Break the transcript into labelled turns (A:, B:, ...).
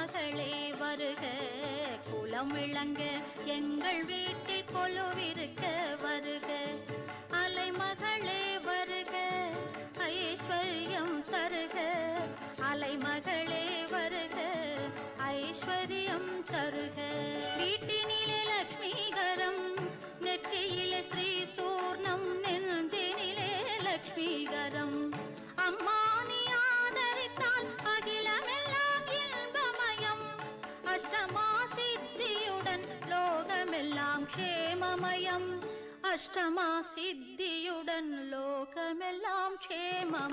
A: மகளே வருக, குலம் விளங்க எங்கள் வீட்டில் கொலுவிருக்க வருக. அலைமகளே வருக, ஐஸ்வர்யம் தருக. அலைமகளே வருக, ஐஸ்வர்யம் தருக. வீட்டினிலே லக்ஷ்மிகரம், நெற்றியிலே ஸ்ரீ சூர்ணம், நெஞ்சினிலே லக்ஷ்மிகரம். அம்மா நீ ஆதரித்தால் அகிலமெல்லாம் இன்பமயம். அஷ்டமா சித்தியுடன் லோகமெல்லாம் க்ஷேமமயம். அஷ்டமா சித்தியுடன் லோகமெல்லாம் க்ஷேமமயம்.